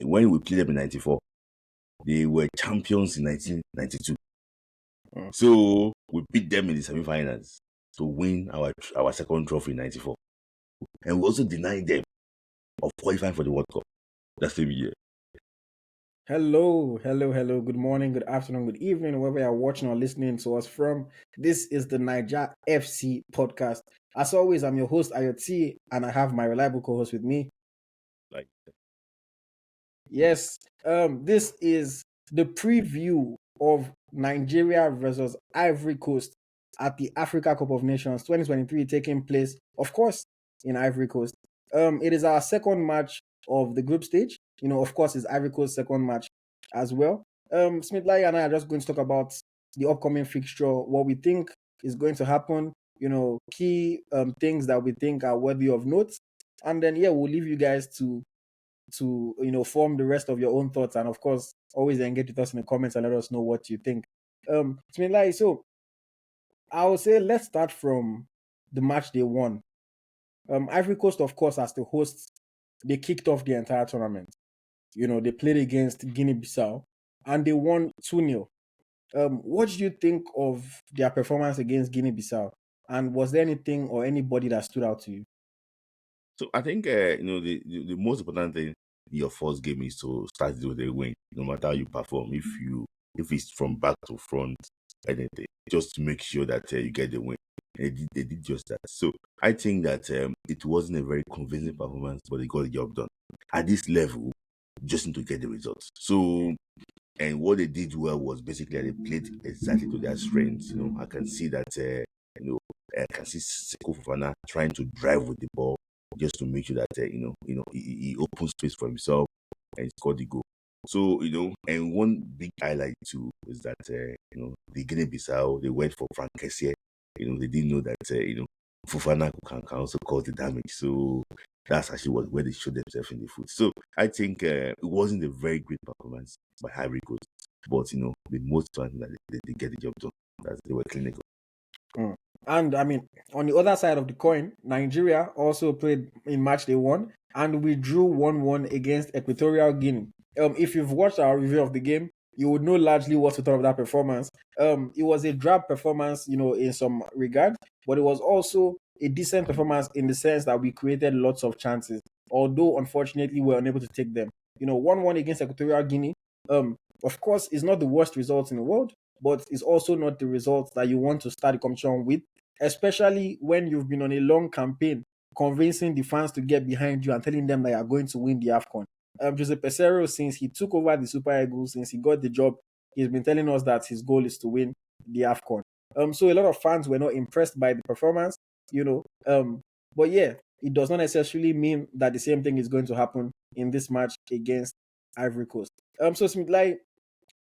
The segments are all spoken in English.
when we played them in 94, they were champions in 1992. So we beat them in the semi-finals to win our second trophy in 94. And we also denied them of qualifying for the World Cup that same year. Hello. Good morning, good afternoon, good evening, wherever you're watching or listening to us from. This is the Naija FC podcast. As always, I'm your host, AyoT, and I have my reliable co-host with me. Like, Yes, this is the preview of Nigeria versus Ivory Coast at the Africa Cup of Nations 2023 taking place, of course, in Ivory Coast. It is our second match of the group stage. Of course, it's Ivory Coast's second match as well. Smyth Layi and I are just going to talk about the upcoming fixture, what we think is going to happen, key things that we think are worthy of note. And then, we'll leave you guys to form the rest of your own thoughts, and of course always engage with us in the comments and let us know what you think. So I would say let's start from the match they won. Ivory Coast, of course, as the hosts, they kicked off the entire tournament. They played against Guinea-Bissau and they won 2-0. What did you think of their performance against Guinea-Bissau, and was there anything or anybody that stood out to you? so I think the most important thing in your first game is to start with a win, no matter how you perform. If it's from back to front, anything, just to make sure that you get the win. They did just that. So I think that it wasn't a very convincing performance, but they got the job done. At this level, you just need to get the results. So, and what they did well was basically they played exactly to their strengths. I can see that I can see Seko Fofana trying to drive with the ball just to make sure that he opens space for himself and scored the goal. So and one big highlight too is that the Guinea-Bissau, they went for Frank Kessié. They didn't know that Fofana can also cause the damage. So that's actually where they showed themselves in the foot. So I think it wasn't a very great performance by Ivory Coast, but the most important that they get the job done. That they were clinical. And I mean, on the other side of the coin, Nigeria also played in match they won, and we drew 1-1 against Equatorial Guinea. If you've watched our review of the game, you would know largely what to thought of that performance. It was a drab performance, in some regard, but it was also a decent performance in the sense that we created lots of chances, although unfortunately we were unable to take them. 1-1 against Equatorial Guinea, of course, is not the worst result in the world, but it's also not the results that you want to start the competition with, especially when you've been on a long campaign convincing the fans to get behind you and telling them that you're going to win the AFCON. Jose Peseiro, since he took over the Super Eagles, since he got the job, he's been telling us that his goal is to win the AFCON. So a lot of fans were not impressed by the performance, but yeah, it does not necessarily mean that the same thing is going to happen in this match against Ivory Coast. So Smyth Layi,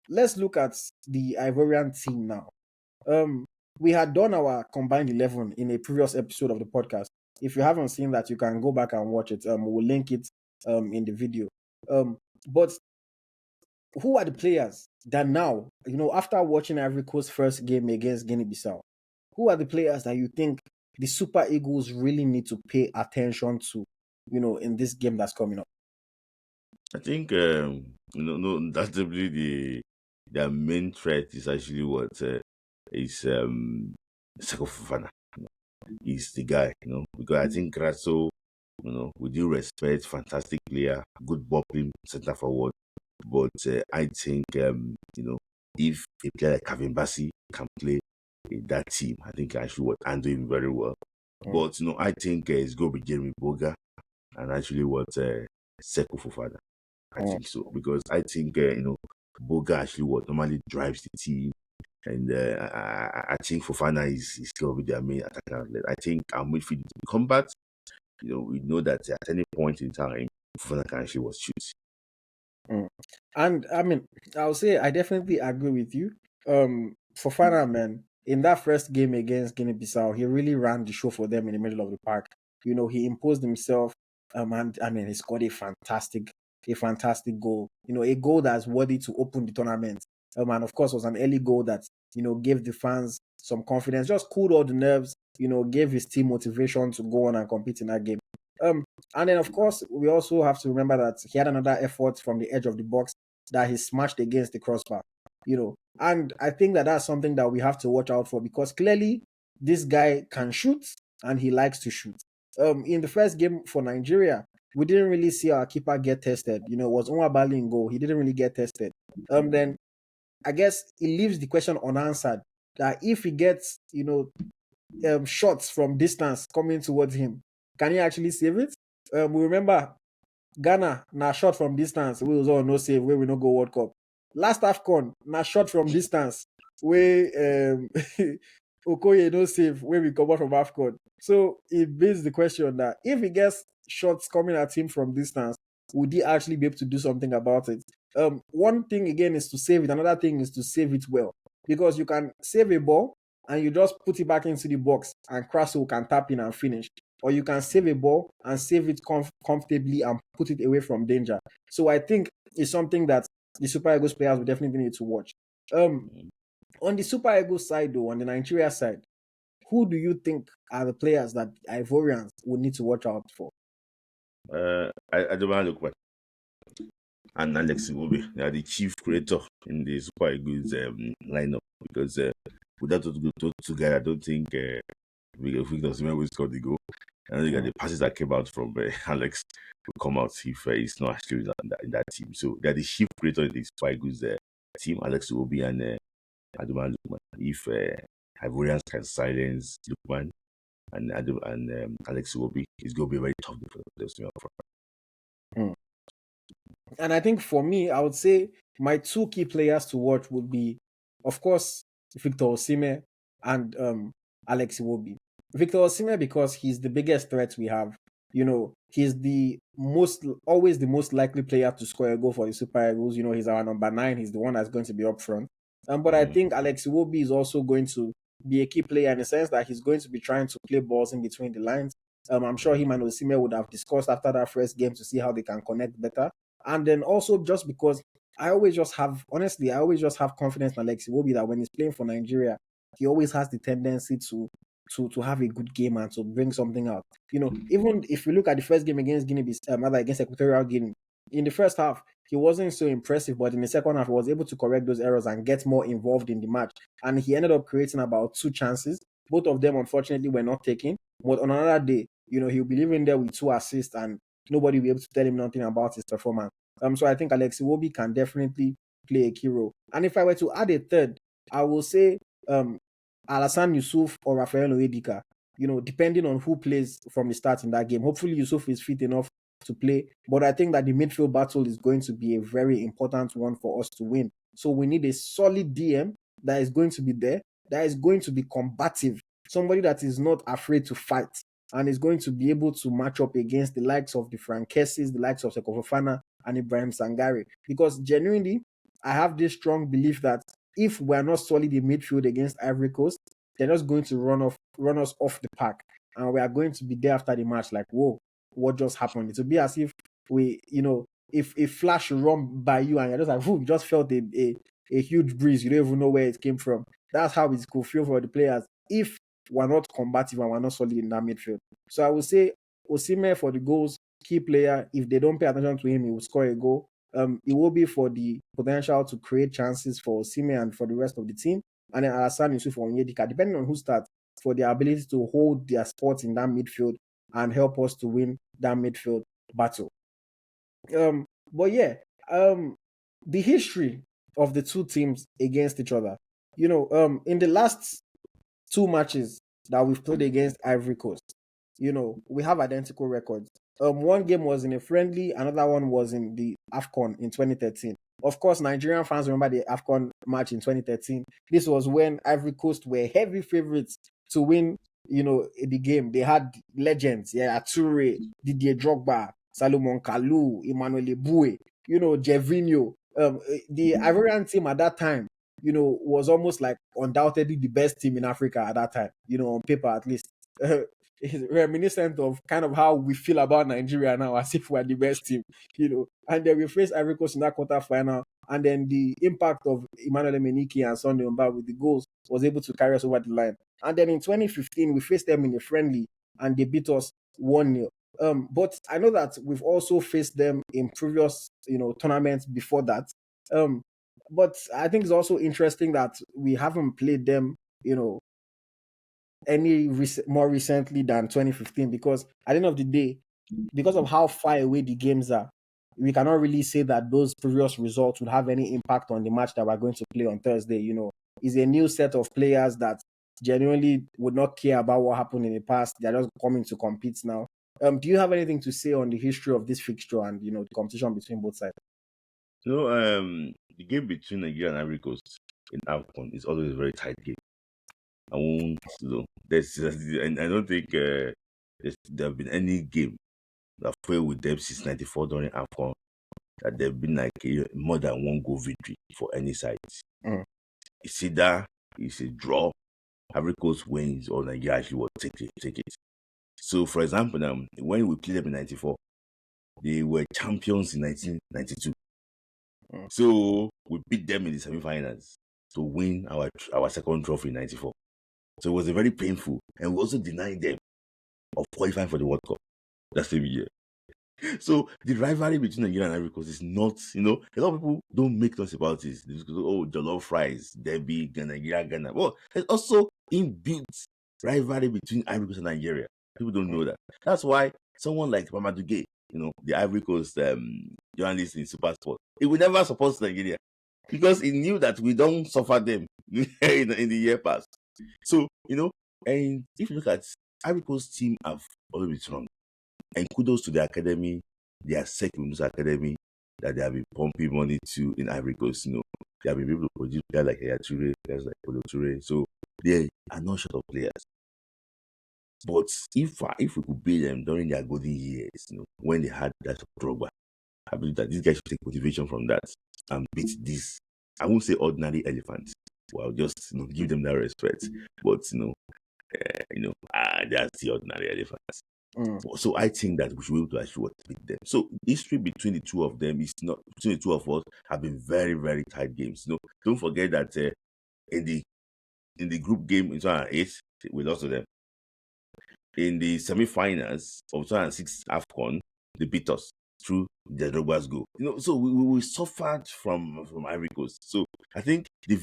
let's look at the Ivorian team now. We had done our combined 11 in a previous episode of the podcast. If you haven't seen that, you can go back and watch it. We'll link it in the video. But who are the players that now, after watching Ivory Coast's first game against Guinea-Bissau, who are the players that you think the Super Eagles really need to pay attention to, in this game that's coming up? I think no, that's definitely their main threat is actually what is Seko Fofana. He's the guy, because I think Grasso, with due respect, fantastic player, good bopping center forward. But I think if a player like Kevin Bassi can play in that team, I think actually what I'm doing very well. But I think it's going to be Jeremy Boga and actually what Seko Fofana. I think so, because I think Boga actually what normally drives the team, and I think Fofana is going to be their main attacker. I think our midfield in combat, we know that at any point in time, Fofana can actually was shoot. And I mean, I'll say I definitely agree with you. Fofana, man, in that first game against Guinea-Bissau, he really ran the show for them in the middle of the park. He imposed himself, and I mean, he scored a fantastic goal. A goal that's worthy to open the tournament. And of course, it was an early goal that gave the fans some confidence, just cooled all the nerves. Gave his team motivation to go on and compete in that game. And then of course we also have to remember that he had another effort from the edge of the box that he smashed against the crossbar. And I think that that's something that we have to watch out for because clearly this guy can shoot and he likes to shoot. In the first game for Nigeria, we didn't really see our keeper get tested. It was Nwabali in goal. He didn't really get tested. Then I guess it leaves the question unanswered that if he gets, shots from distance coming towards him, can he actually save it? We remember Ghana na shot from distance we was all no save where we no go World Cup. Last AFCON na shot from distance where Okoye no save where we come out from AFCON. So it begs the question that if he gets shots coming at him from distance, would he actually be able to do something about it? One thing again is to save it. Another thing is to save it well because you can save a ball and you just put it back into the box and Crasso can tap in and finish. Or you can save a ball and save it comfortably and put it away from danger. So I think it's something that the Super Eagles players will definitely need to watch. On the Super Eagles side, though, on the Nigeria side, who do you think are the players that Ivorians will need to watch out for? I don't want to look and Alex Iwobi. They are the chief creator in the Super Eagles lineup because without those two guys, I don't think Victor Osimhen will score the goal. And look at the passes that came out from Alex will come out if he's not actually in that team. So they are the chief creator in the Super Eagles team, Alex Iwobi and Aduman Lukman. If Ivorians can silence Lukman and Alex Iwobi, it's going to be a very tough game for them. And I think for me, I would say my two key players to watch would be, of course, Victor Osimhen and Alex Iwobi. Victor Osimhen because he's the biggest threat we have. He's always the most likely player to score a goal for the Super Eagles. He's our number 9. He's the one that's going to be up front. But I think Alex Iwobi is also going to be a key player in the sense that he's going to be trying to play balls in between the lines. I'm sure him and Osimhen would have discussed after that first game to see how they can connect better. And then also just because I always just have confidence in Alex Iwobi that when he's playing for Nigeria, he always has the tendency to have a good game and to bring something out. Even if you look at the first game against against Equatorial Guinea, in the first half, he wasn't so impressive, but in the second half, he was able to correct those errors and get more involved in the match. And he ended up creating about 2 chances. Both of them, unfortunately, were not taken. But on another day, he'll be leaving there with 2 assists and nobody will be able to tell him nothing about his performance. So I think Alex Iwobi can definitely play a key role. And if I were to add a third, I will say Alassane Yusuf or Rafael Oedika, depending on who plays from the start in that game. Hopefully Yusuf is fit enough to play, but I think that the midfield battle is going to be a very important one for us to win. So we need a solid DM that is going to be there, that is going to be combative, somebody that is not afraid to fight and is going to be able to match up against the likes of the Frankesis, the likes of Seko Fofana and Ibrahim Sangare. Because genuinely, I have this strong belief that if we're not solid in midfield against Ivory Coast, they're just going to run us off the park. And we are going to be there after the match like, whoa, what just happened? It will be as if if a flash run by you and you're just like, you just felt a huge breeze. You don't even know where it came from. That's how it could feel for the players if we're not combative and we're not solid in that midfield. So I would say Osimhen for the goals, key player. If they don't pay attention to him, he will score a goal. It will be for the potential to create chances for Osimhen and for the rest of the team. And then Alassane Yusuf or Onyedika, depending on who starts, for their ability to hold their spots in that midfield and help us to win that midfield battle. But yeah, the history of the two teams against each other. In the last 2 matches that we've played against Ivory Coast, we have identical records. One game was in a friendly, another one was in the AFCON in 2013. Of course, Nigerian fans remember the AFCON match in 2013. This was when Ivory Coast were heavy favorites to win, the game. They had legends, Ature, Didier Drogba, Salomon Kalou, Emmanuel Eboué, Gervinho. The Ivorian team at that time, was almost like undoubtedly the best team in Africa at that time, on paper at least. It's reminiscent of kind of how we feel about Nigeria now, as if we're the best team, And then we faced Ivory Coast in that quarterfinal, and then the impact of Emmanuel Emenike and Sunday Mba with the goals was able to carry us over the line. And then in 2015, we faced them in a friendly, and they beat us 1-0. But I know that we've also faced them in previous, tournaments before that. Um, but I think it's also interesting that we haven't played them, more recently than 2015, because at the end of the day, because of how far away the games are, we cannot really say that those previous results would have any impact on the match that we're going to play on Thursday. It's a new set of players that genuinely would not care about what happened in the past. They're just coming to compete now. Do you have anything to say on the history of this fixture and the competition between both sides? The game between Nigeria and Ivory Coast in AFCON is always a very tight game. I won't, and I don't think there have been any game that failed with them since '94 during AFCON that there have been like more than one goal victory for any side. Mm. It's either it's a draw, Ivory Coast wins, or Nigeria actually will take it. So, for example, when we played them in '94, they were champions in 1992. Mm. So we beat them in the semi-finals to win our second trophy in '94. So it was a very painful, and we also denied them of qualifying for the World Cup that same year. So the rivalry between Nigeria and Ivory Coast is not, a lot of people don't make noise about this. They just go, oh, jollof fries, Debbie, Ghana. Well, there's also inbuilt rivalry between Ivory Coast and Nigeria. People don't know that. That's why someone like Mamadou Gueye, the Ivory Coast journalist in Super Sport, he would never support Nigeria because he knew that we don't suffer them in the year past. So, and if you look at Ivory Coast team have always been strong. And kudos to the academy, their second academy that they have been pumping money to in Ivory Coast. They have been able to produce guys like AyoT, guys like Polo Toure. So they are not short of players. But if we could beat them during their golden years, when they had that Drogba, I believe that these guys should take motivation from that and beat this. I won't say ordinary elephants. Well, just give them that respect. But that's the ordinary elephants. So I think that we should be able to actually beat them. So history between the two of them is not between the two of us have been very, very tight games. Don't forget that in the group game in 2008, we lost to them. In the semi-finals of 2006 AFCON, they beat us through the Drogba's goal. So we suffered from Ivory Coast. So I think the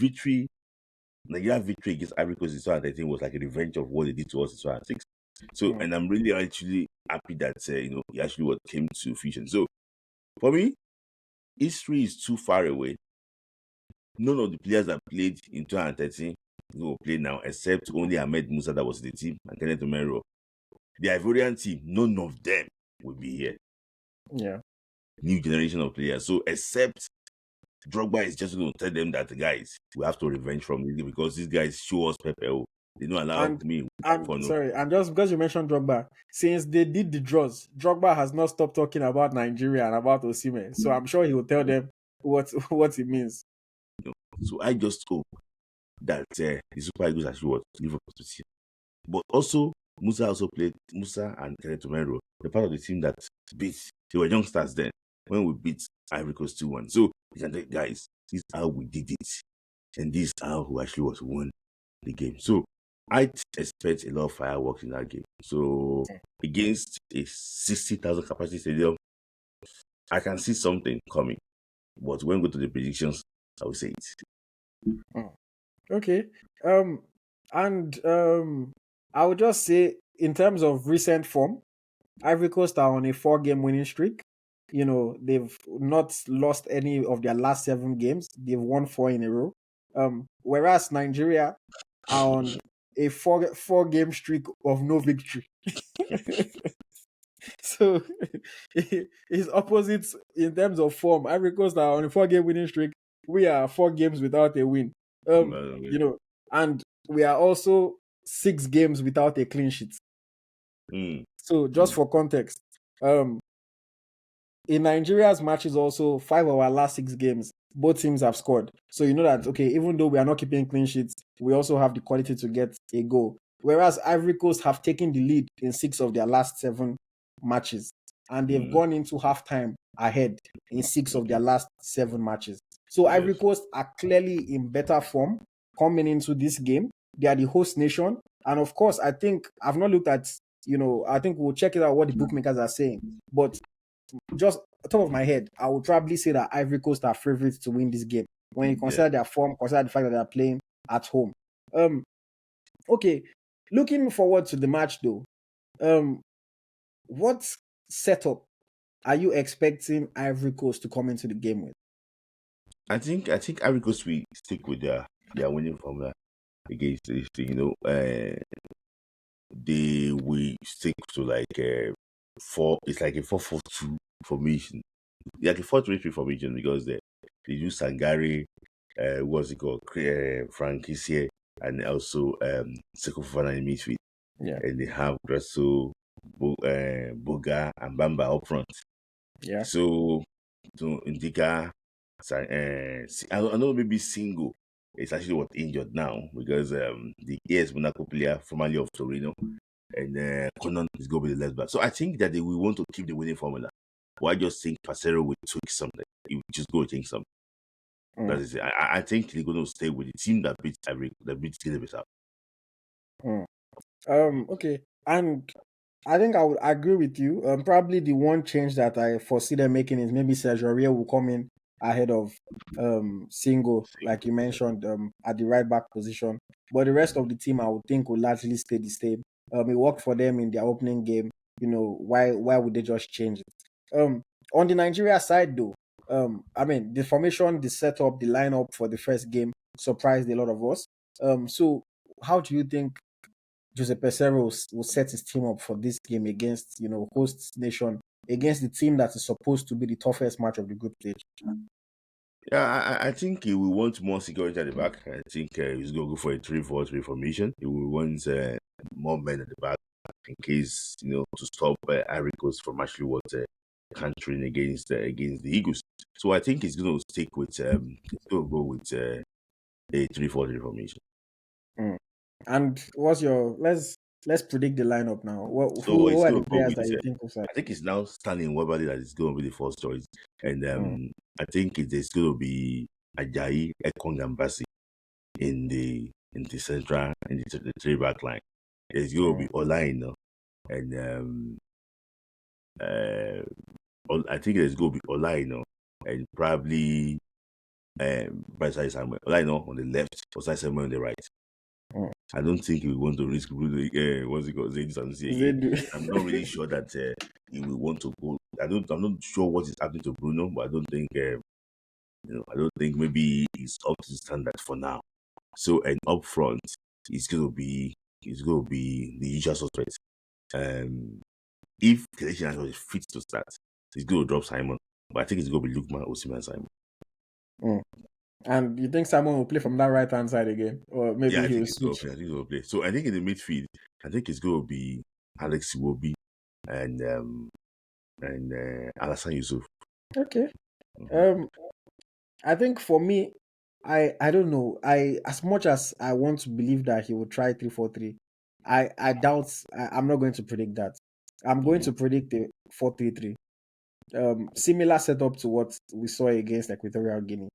Nigeria victory against Ivory Coast in 2013 was like a revenge of what they did to us in 2006. So, and I'm really actually happy that he actually came to fruition. So, for me, history is too far away. None of the players that played in 2013 will play now, except only Ahmed Musa that was in the team and Kenneth Omero. The Ivorian team, none of them will be here. Yeah, new generation of players. So, except Drogba is just going to tell them that guys, we have to revenge from this because these guys show us Pepe. They don't allow me. Sorry, and just because you mentioned Drogba, since they did the draws, Drogba has not stopped talking about Nigeria and about Osimhen. So I'm sure he will tell them what it means. So I just hope that the Super Eagles actually live up to see. But also, Musa and Kenneth Omero, the part of the team that beat. They were youngsters then when we beat Ivory Coast 2-1. So guys, this is how we did it, and this is how we actually won the game. So I expect a lot of fireworks in that game. So against a 60,000 capacity stadium, I can see something coming. But when we go to the predictions, I will say it. Okay. I would just say in terms of recent form, Ivory Coast are on a 4-game winning streak. They've not lost any of their last 7 games. They've won 4 in a row. Whereas Nigeria are on a 4-game streak of no victory. So it's opposites in terms of form. Ivory Coast are on a 4-game winning streak. We are 4 games without a win. And we are also 6 games without a clean sheet. So just for context, in Nigeria's matches also 5 of our last 6 games, both teams have scored. So you know that, okay, even though we are not keeping clean sheets, we also have the quality to get a goal. Whereas Ivory Coast have taken the lead in 6 of their last 7 matches. And they've gone into halftime ahead in 6 of their last 7 matches. So Ivory Coast are clearly in better form coming into this game. They are the host nation. And of course, I think I've not looked at I think we'll check it out what the bookmakers are saying. But just top of my head, I would probably say that Ivory Coast are favorites to win this game. When you Yeah. consider their form, consider the fact that they are playing at home. Um, okay, looking forward to the match though. Um, what setup are you expecting Ivory Coast to come into the game with? I think Ivory Coast will stick with their winning formula against this thing. They will stick to like four. It's like a 4-4-2 formation, like a 4-3-3 formation because they use Sangare, what's it called, Frank Kissie, and also Seko Fofana in midfield, Yeah, and they have Grasso, Boga, and Bamba up front. yeah. So to Indica, I know maybe Single is actually what injured now because the AS Monaco player formerly of Torino and Conan is going to be the left back. So I think that they will want to keep the winning formula. But I just think Pacero will tweak something. He will just go change something. That Mm, is it. I think they're going to stay with the team that beats Guinea-Bissau. mm. Okay, and I think I would agree with you. Probably the one change that I foresee them making is maybe Sergio Aurier will come in ahead of Singo, like you mentioned, at the right back position. But the rest of the team, I would think, will largely stay the same. It worked for them in their opening game. Why would they just change it? On the Nigeria side, though, I mean, the formation, the setup, the lineup for the first game surprised a lot of us. So how do you think Jose Peseiro will set his team up for this game against, host nation, against the team that is supposed to be the toughest match of the group stage? Yeah, I think he will want more security at the back. I think he's going to go for a 3-4-3 formation. He will want more men at the back in case, to stop Ivory Coast from actually countering against the Eagles. So I think he's going to stick with, he's going to go with a 3-4-3 formation. Mm. And let's predict the lineup now. So Who it's are going the to go players with, that you think will start? I think it's now Stanley Webber that is going to be the first choice. And Mm. I think it's going to be Ajayi, Ekong, and Bassi in the central in the three back line. There's going to Mm. be Olaino and I think there's going to be Olaino and probably Bryce Samuel. Olaino on the left, Osai Samuel on the right. Mm. I don't think we want to risk Bruno. What's it called? Zayden Sanusi again. Zedu. I'm not really sure that he will want to go. I'm not sure what is happening to Bruno, but I don't think I don't think maybe he's up to the standard for now. So and up front, it's gonna be the usual suspects. If Kelechi is fit to start, he's gonna drop Simon, but I think it's gonna be Lukman, Osimhen, and Simon. Mm. And you think Simon will play from that right hand side again, or Yeah, maybe I he think will he's gonna switch? play. I think he's gonna play. So I think in the midfield, I think it's gonna be Alex Iwobi and Alassane Yusuf. Okay. Mhm. Um, I think for me, I don't know. As much as I want to believe that he will try 3-4-3, I doubt. I'm not going to predict that. I'm going Mhm. to predict a 4-3-3. Similar setup to what we saw against Equatorial Guinea.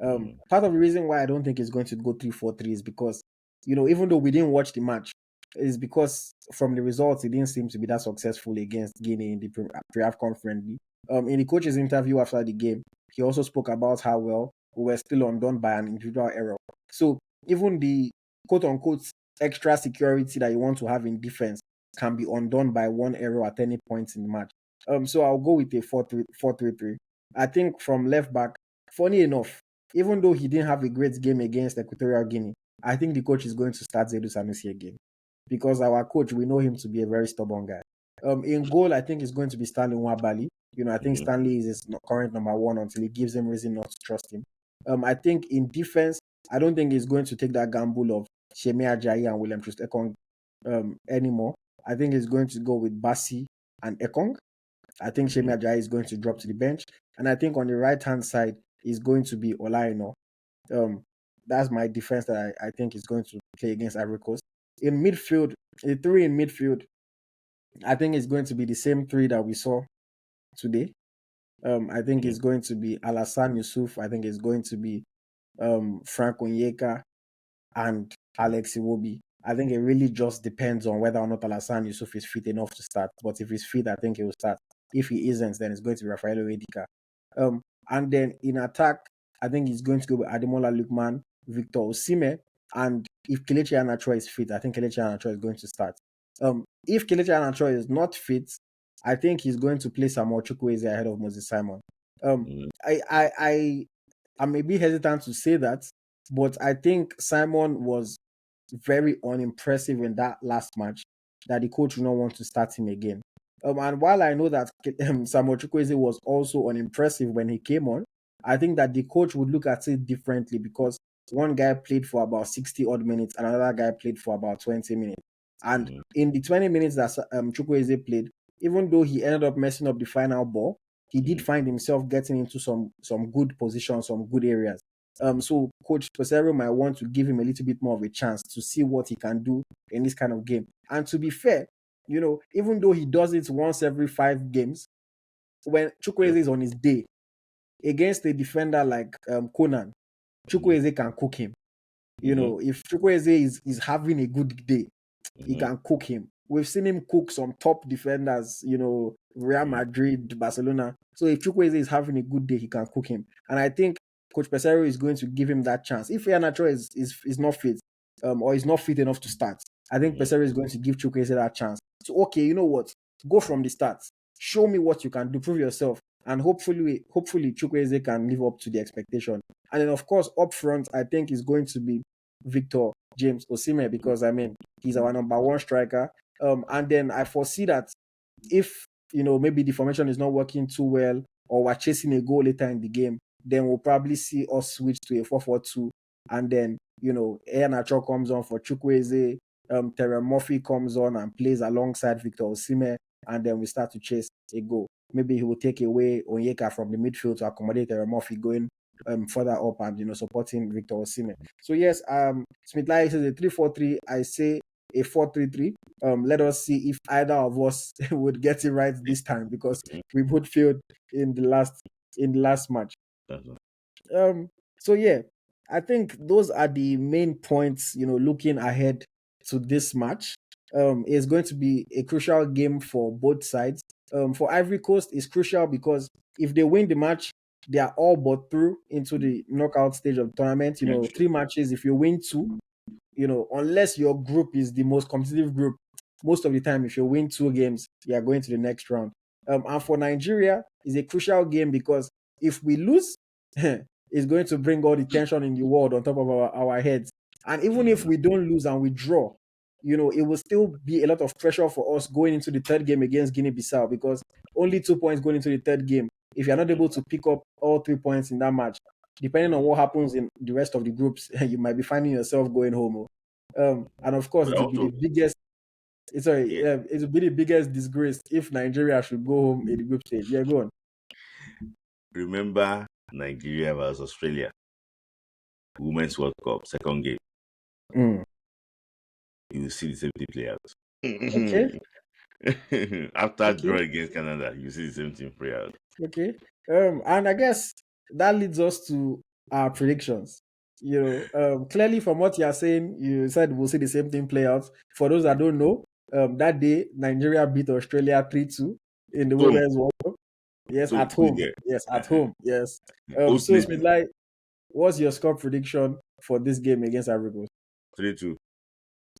Mhm. Part of the reason why I don't think it's going to go 3-4-3 is because, even though we didn't watch the match, is because from the results, it didn't seem to be that successful against Guinea in the pre-AFCON friendly. In the coach's interview after the game, he also spoke about how well we were still undone by an individual error. So even the quote unquote extra security that you want to have in defense can be undone by one error at any point in the match. So I'll go with a 4-3-3. I think from left back, funny enough, even though he didn't have a great game against Equatorial Guinea, I think the coach is going to start Zedu Sanusi again because our coach, we know him to be a very stubborn guy. In goal, I think it's going to be Stanley Nwabali. I think Mhm. Stanley is his current number one until he gives him reason not to trust him. I think in defense, I don't think he's going to take that gamble of Shemi Ajayi and William Troost Ekong anymore. I think he's going to go with Bassi and Ekong. I think Mhm. Shemi Ajayi is going to drop to the bench. And I think on the right hand side is going to be Olaino. Um, that's my defense that I think is going to play against Ivory Coast. In midfield, the three in midfield, I think it's going to be the same three that we saw today. I think Mhm. it's going to be Alassane Yusuf. I think it's going to be Frank Onyeka and Alex Iwobi. I think it really just depends on whether or not Alassane Yusuf is fit enough to start. But if he's fit, I think he will start. If he isn't, then it's going to be Rafael Oedika. And then in attack, I think he's going to go with Ademola Lookman, Victor Osimhen, and if Kelechi Iheanacho is fit, I think Kelechi Iheanacho is going to start. If Kelechi Iheanacho is not fit, I think he's going to play Samuel Chukwueze ahead of Moses Simon. Mm, I may be hesitant to say that, but I think Simon was very unimpressive in that last match that the coach will not want to start him again. And while I know that Samuel Chukwueze was also unimpressive when he came on, I think that the coach would look at it differently because one guy played for about 60 odd minutes and another guy played for about 20 minutes. And mm, in the 20 minutes that Chukwueze played, even though he ended up messing up the final ball, he did mm, find himself getting into some good positions, some good areas. So Coach Pesero might want to give him a little bit more of a chance to see what he can do in this kind of game. And to be fair, even though he does it once every 5 games, when yeah. Chukwueze is on his day against a defender like Conan, Mm, Chukwueze can cook him. mm, If Chukwueze is having a good day, he mm, can cook him. We've seen him cook some top defenders, Real mm, Madrid, Barcelona. So if Chukwueze is having a good day, he can cook him. And I think Coach Pesero is going to give him that chance. If Iheanacho is not fit, or is not fit enough to start, I think mm, Pesero is going to give Chukwueze that chance. So okay, you know what? Go from the start. Show me what you can do. Prove yourself. And hopefully Chukwueze can live up to the expectation. And then of course, up front, I think is going to be Victor James Osimhen because I mean he's our number one striker. And then I foresee that if maybe the formation is not working too well or we're chasing a goal later in the game, then we'll probably see us switch to a 4-4-2. And then Iheanacho comes on for Chukwueze, Terry Murphy comes on and plays alongside Victor Osimhen, and then we start to chase a goal. Maybe he will take away Onyeka from the midfield to accommodate Terry Murphy going further up and supporting Victor Osimhen. So yes, Smyth Layi says a 3-4-3. I say a 4-3-3. Let us see if either of us would get it right this time because mm. we both failed in the last match. That's all. So yeah, I think those are the main points, looking ahead to this match. It's going to be a crucial game for both sides. For Ivory Coast, it's crucial because if they win the match, they are all but through into the knockout stage of the tournament. Yeah, 3 matches. If you win two, unless your group is the most competitive group, most of the time, if you win 2 games, you are going to the next round. And for Nigeria, it's a crucial game because if we lose, it's going to bring all the tension in the world on top of our heads. And even if mm, we don't lose and we draw, it will still be a lot of pressure for us going into the third game against Guinea-Bissau because only 2 points going into the third game. If you're not able to pick up all 3 points in that match, depending on mm. what happens in the rest of the groups, you might be finding yourself going home. And of course, But it will be the also, biggest. Sorry, yeah, it will be the biggest disgrace if Nigeria should go home in the group stage. Yeah, go on. remember Nigeria versus Australia, Women's World Cup, second game. Mm. You will see the same thing play out. Okay, After okay, draw against Canada, you see the same thing play out. okay. And I guess that leads us to our predictions. Clearly from what you are saying, you said we'll see the same thing play out. For those that don't know, that day Nigeria beat Australia 3-2 in the Boom. Women's World Cup. Yes, So at we home. get Yes, at home. Yes. host So nation Smith, what's your score prediction for this game against Ivory Coast? 3-2.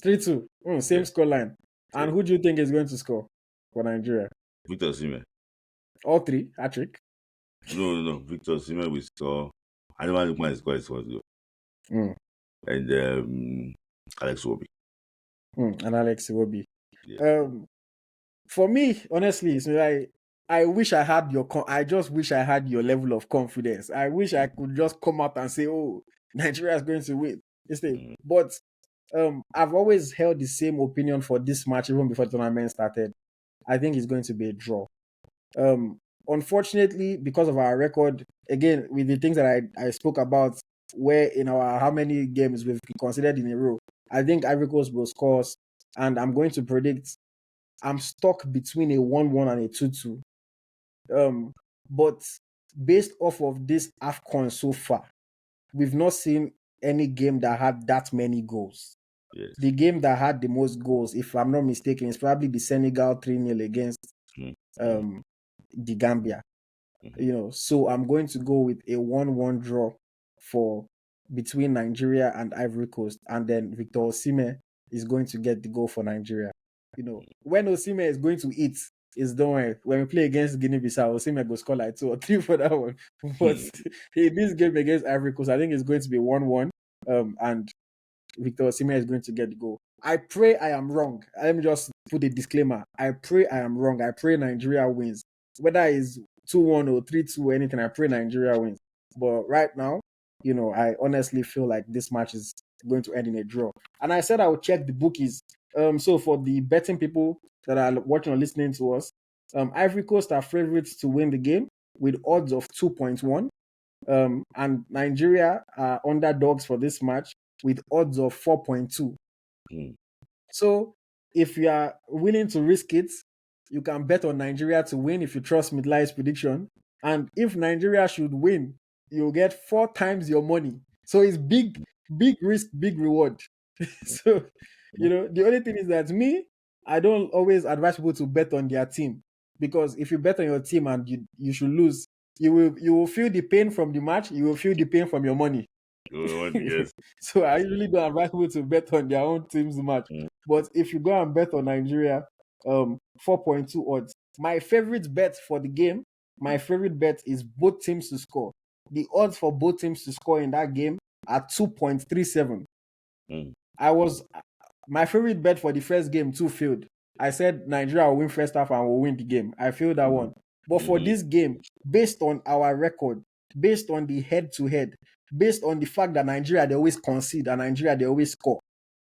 3-2. Same Yeah, scoreline. And same. who do you think is going to score for Nigeria? Victor Osimhen. All three, hat-trick. No, no, no. Victor Osimhen will score. I don't want to score his first goal. Mm, And Alex Wobi. and Alex Iwobi. Yeah. Um, for me, honestly, it's like I wish I had I just wish I had your level of confidence. I wish I could just come out and say, "Oh, Nigeria is going to win." Mm, But I've always held the same opinion for this match even before the tournament started. I think it's going to be a draw. Um, Unfortunately, because of our record, again, with the things that I spoke about, where in our how many games we've considered in a row, I think Ivory Coast will score us, and I'm going to predict. I'm stuck between a 1-1 and a 2-2. But based off of this AFCON so far, we've not seen any game that had that many goals. Yes. The game that had the most goals, if I'm not mistaken, is probably the Senegal 3-0 against Mm, mm, um the Gambia. mhm, So I'm going to go with a 1-1 draw for between Nigeria and Ivory Coast, and then Victor Osimhen is going to get the goal for Nigeria. When Osimhen is going to eat, is don't worry. When we play against Guinea-Bissau, Osimhen go score like 2 or 3 for that one. But mm. in this game against Ivory Coast, I think it's going to be 1-1. And Victor Osimhen is going to get the goal. I pray I am wrong. Let me just put a disclaimer. I pray I am wrong. I pray Nigeria wins. Whether it's 2-1 or 3-2 or anything, I pray Nigeria wins. But right now, I honestly feel like this match is going to end in a draw. And I said I would check the bookies. So for the betting people that are watching or listening to us, Ivory Coast are favorites to win the game with odds of 2.1. And Nigeria are underdogs for this match with odds of 4.2. Mm. So if you are willing to risk it, you can bet on Nigeria to win if you trust Smyth Layi's prediction. And if Nigeria should win, you'll get 4 times your money. So it's big, big risk, big reward. So, the only thing is that I don't always advise people to bet on their team, because if you bet on your team and you should lose, you will feel the pain from the match, you will feel the pain from your money. Yes. So I usually don't advise people to bet on their own team's match. Mm, But if you go and bet on Nigeria, 4.2 odds. My favorite bet for the game, my favorite bet is both teams to score. The odds for both teams to score in that game are 2.37. mm, My favorite bet for the first game too failed. I said Nigeria will win first half and will win the game. I failed that one. But for mhm, this game, based on our record, based on the head to head, based on the fact that Nigeria they always concede and Nigeria they always score,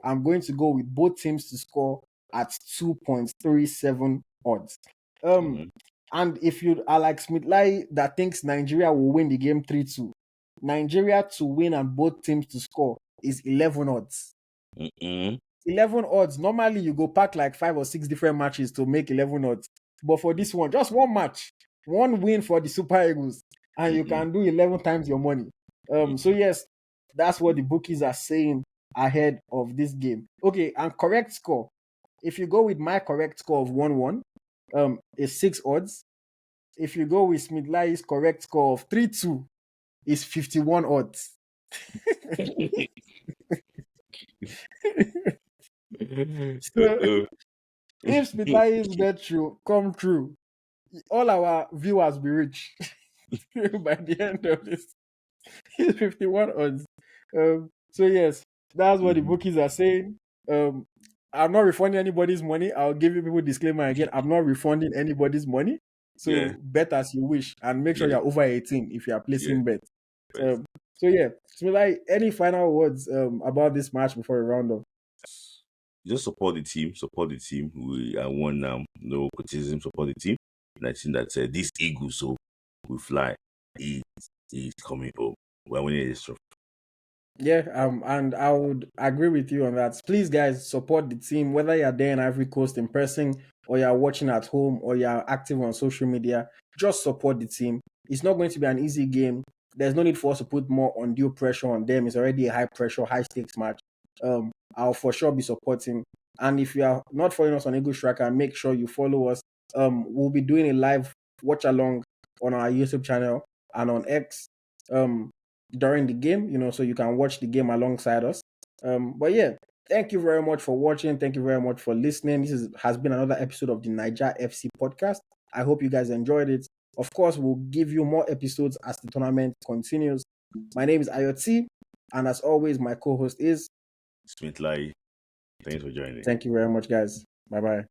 I'm going to go with both teams to score at 2.37 odds. Um, mhm. and if you are like Smyth Layi that thinks Nigeria will win the game 3-2, Nigeria to win and both teams to score is 11 odds. Mm-mm. 11 odds. Normally, you go pack like 5 or 6 different matches to make 11 odds. But for this one, just one match, one win for the Super Eagles, and you Mm-mm. can do 11 times your money. So, yes, that's what the bookies are saying ahead of this game. Okay, and correct score. If you go with my correct score of 1-1, is 6 odds. If you go with Smyth Layi's correct score of 3-2, is 51 odds. So, Uh, if Smyth Layi's bet come true, all our viewers will be rich by the end of this. It's 51 odds. So yes, that's what the mhm. bookies are saying. Um, I'm not refunding anybody's money. I'll give you people disclaimer again. I'm not refunding anybody's money. Yeah, So bet as you wish and make sure yeah, you're over 18 if you are yeah. placing bets. Right. So yeah. So like any final words about this match before we round up? Just support the team. Support the team. We I want no criticism. Support the team. And I think that this eagle so we fly. He's coming home. We're winning this trophy. Yeah, and I would agree with you on that. Please, guys, support the team, whether you're there in Ivory Coast in person or you're watching at home or you're active on social media. Just support the team. It's not going to be an easy game. There's no need for us to put more undue pressure on them. It's already a high pressure, high stakes match. I'll for sure be supporting. And if you are not following us on EaglesTracker, make sure you follow us. We'll be doing a live watch along on our YouTube channel and on X. During the game, so you can watch the game alongside us. But yeah, thank you very much for watching. Thank you very much for listening. Has been another episode of the Naija FC podcast. I hope you guys enjoyed it. Of course, we'll give you more episodes as the tournament continues. My name is AyoT, and as always, my co-host is. Smith Lai, thanks for joining. Thank you very much, guys. Bye bye.